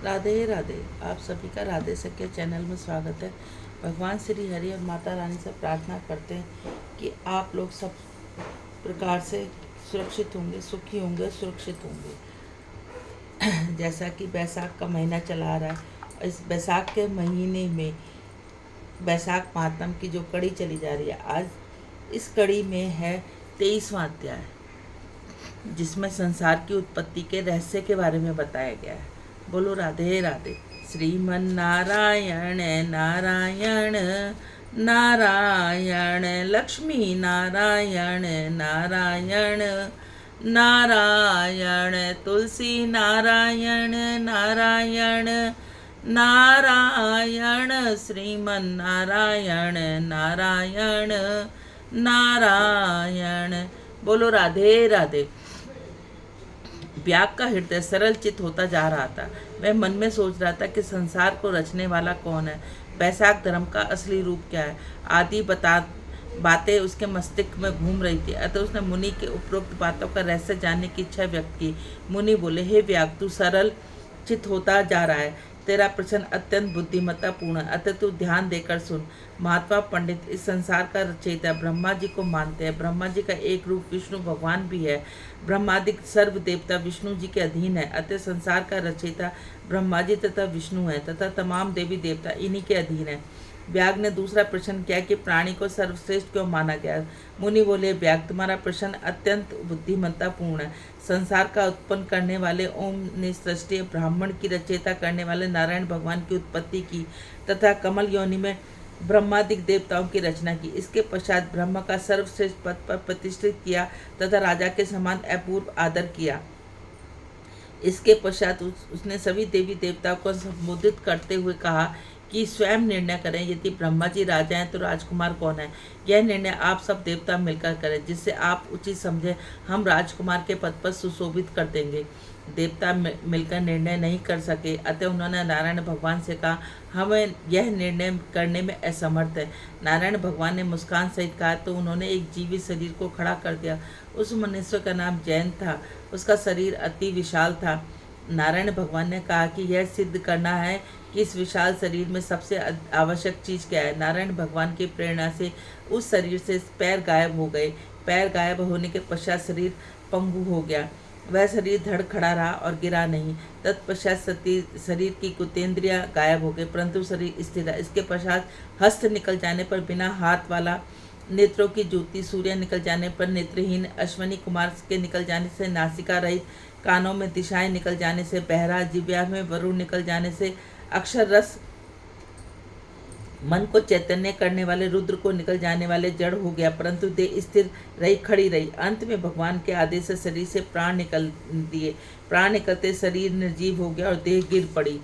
राधे राधे। आप सभी का राधे सख्य चैनल में स्वागत है। भगवान श्री हरि और माता रानी से प्रार्थना करते हैं कि आप लोग सब प्रकार से सुरक्षित होंगे, सुखी होंगे, सुरक्षित होंगे। जैसा कि बैसाख का महीना चला आ रहा है, इस बैसाख के महीने में बैसाख मातम की जो कड़ी चली जा रही है, आज इस कड़ी में है 23वां अध्याय, जिसमें संसार की उत्पत्ति के रहस्य के बारे में बताया गया है। बोलो राधे राधे। श्रीमन नारायण नारायण नारायण, लक्ष्मी नारायण नारायण नारायण, तुलसी नारायण नारायण नारायण, श्रीमन नारायण नारायण नारायण। बोलो राधे राधे। व्याग का हृदय सरल चित होता जा रहा था। वह मन में सोच रहा था कि संसार को रचने वाला कौन है, बैसाख धर्म का असली रूप क्या है, आदि बातें उसके मस्तिष्क में घूम रही थी। अतः उसने मुनि के उपरोक्त बातों का रहस्य जानने की इच्छा व्यक्त की। मुनि बोले, हे व्याग, तू सरल चित होता जा रहा है, तेरा प्रश्न अत्यंत बुद्धिमत्तापूर्ण है, अतः तू ध्यान देकर सुन। महात्मा पंडित इस संसार का रचयिता ब्रह्मा जी को मानते हैं। ब्रह्मा जी का एक रूप विष्णु भगवान भी है। ब्रह्मादिक सर्व देवता विष्णु जी के अधीन है, अतः संसार का रचयिता ब्रह्मा जी तथा विष्णु है, तथा तमाम देवी देवता इन्हीं के अधीन है। व्याग ने दूसरा प्रश्न किया कि प्राणी को सर्वश्रेष्ठ क्यों माना गया। मुनि बोले, व्याग, तुम्हारा प्रश्न अत्यंत बुद्धिमत्तापूर्ण है। संसार का उत्पन्न करने वाले ओम ने सृष्टि ब्राह्मण की रचयिता करने वाले नारायण भगवान की उत्पत्ति की तथा कमल योनि में ब्रह्मादिक देवताओं की रचना की। इसके पश्चात ब्रह्म का सर्वश्रेष्ठ पद पर प्रतिष्ठित किया तथा राजा के समान अपूर्व आदर किया। इसके पश्चात उसने सभी देवी देवताओं को संबोधित करते हुए कहा कि स्वयं निर्णय करें, यदि ब्रह्मा जी राजा हैं तो राजकुमार कौन है। यह निर्णय आप सब देवता मिलकर करें, जिससे आप उचित समझें हम राजकुमार के पद पर सुशोभित कर देंगे। देवता मिलकर निर्णय नहीं कर सके, अतः उन्होंने नारायण भगवान से कहा, हमें यह निर्णय करने में असमर्थ है। नारायण भगवान ने मुस्कान सहित कहा तो उन्होंने एक जीवित शरीर को खड़ा कर दिया। उस मनुष्य का नाम जैन था। उसका शरीर अति विशाल था। नारायण भगवान ने कहा कि यह सिद्ध करना है कि इस विशाल शरीर में सबसे आवश्यक चीज़ क्या है। नारायण भगवान की प्रेरणा से उस शरीर से पैर गायब हो गए। पैर गायब होने के पश्चात शरीर पंगु हो गया। वह शरीर धड़ खड़ा रहा और गिरा नहीं। तत्पश्चात शरीर की कुतेंद्रियां गायब हो गई, परंतु शरीर स्थिर रहा। इसके पश्चात हस्त निकल जाने पर बिना हाथ वाला, नेत्रों की ज्योति, सूर्य निकल जाने पर नेत्रहीन, अश्वनी कुमार के निकल जाने से नासिका रहित, कानों में दिशाएं निकल जाने से बहरा, जिब्या में वरुण निकल जाने से अक्षर रस, मन को चैतन्य करने वाले रुद्र को निकल जाने वाले जड़ हो गया, परंतु देह स्थिर रही, खड़ी रही। अंत में भगवान के आदेश से शरीर से प्राण निकल दिए। प्राण निकलते शरीर निर्जीव हो गया और देह गिर पड़ी।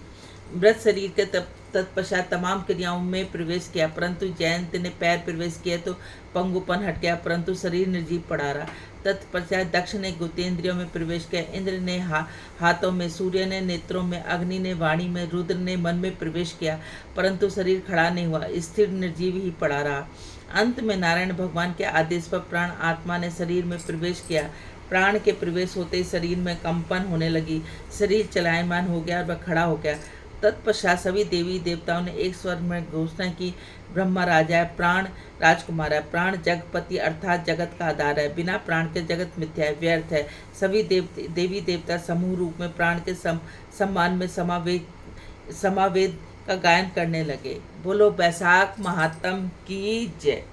मृत शरीर के तत्पश्चात तमाम क्रियाओं में प्रवेश किया, परंतु जयंत ने पैर प्रवेश किया तो पंगुपन हट गया, परंतु शरीर निर्जीव पड़ा रहा। तत्पश्चात दक्ष ने गुतेंद्रियों में प्रवेश किया। इंद्र ने हाथों में, सूर्य ने नेत्रों में, अग्नि ने वाणी में, रुद्र ने मन में प्रवेश किया, परंतु शरीर खड़ा नहीं हुआ, स्थिर निर्जीव ही पड़ा रहा। अंत में नारायण भगवान के आदेश पर प्राण आत्मा ने शरीर में प्रवेश किया। प्राण के प्रवेश होते ही शरीर में कंपन होने लगी, शरीर चलायमान हो गया और वह खड़ा हो गया। तत्पश्चात सभी देवी देवताओं ने एक स्वर में घोषणा की, ब्रह्मा राजा है, प्राण राजकुमार है, प्राण जगपति अर्थात जगत का आधार है, बिना प्राण के जगत मिथ्या है, व्यर्थ है। सभी देवी देवता समूह रूप में प्राण के सम्मान में समावेद का गायन करने लगे। बोलो बैसाख महात्म की जय।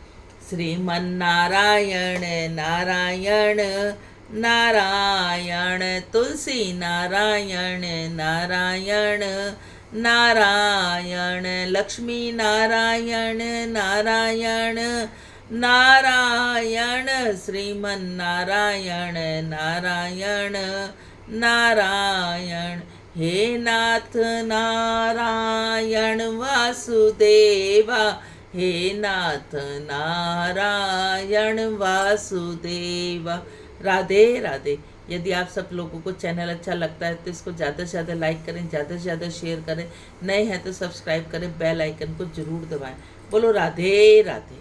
श्रीमन नारायण नारायण नारायण, तुलसी नारायण नारायण नारायण, लक्ष्मी नारायण नारायण नारायण, श्रीमन नारायण नारायण नारायण। हे नाथ नारायण वासुदेवा, हे नाथ नारायण वासुदेवा। राधे राधे। यदि आप सब लोगों को चैनल अच्छा लगता है तो इसको ज़्यादा से ज़्यादा लाइक करें, ज़्यादा से ज़्यादा शेयर करें, नए हैं तो सब्सक्राइब करें, बेल आइकन को जरूर दबाएं। बोलो राधे राधे।